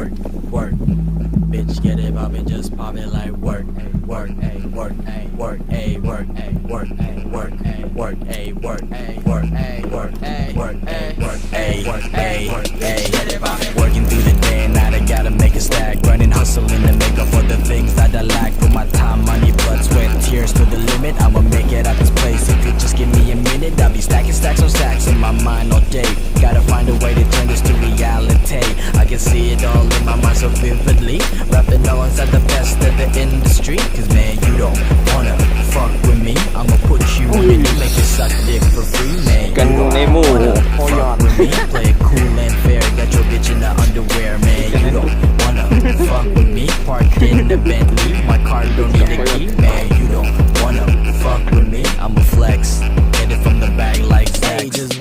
work, work. Bitch, get it poppin', just pop it like work, work, work, work, work, work, work, work, work, work, work, work, work, work, working through the day and night, I gotta make a stack, running, hustling to make up for the things that I lack. Put my time, money, blood, sweat, tears to the limit. I'ma make it out this place. If you just give me a minute, I'll be stacking stacks on stacks in my mind all day. Gotta find a way to turn this to reality. I can see it all in my mind so vividly. Rapping alongside the best of the industry. Cause man, you don't wanna fuck with me. I'ma put you in and make you suck dick for free, man. You Gandong na don't mo. wanna fuck with me. Play it cool and fair. Got your bitch in the underwear, man. You don't wanna fuck with me. Parked in the Bentley. My car don't need a key, man. You don't wanna fuck with me. I'ma flex. Get it from the bag like Zach. Just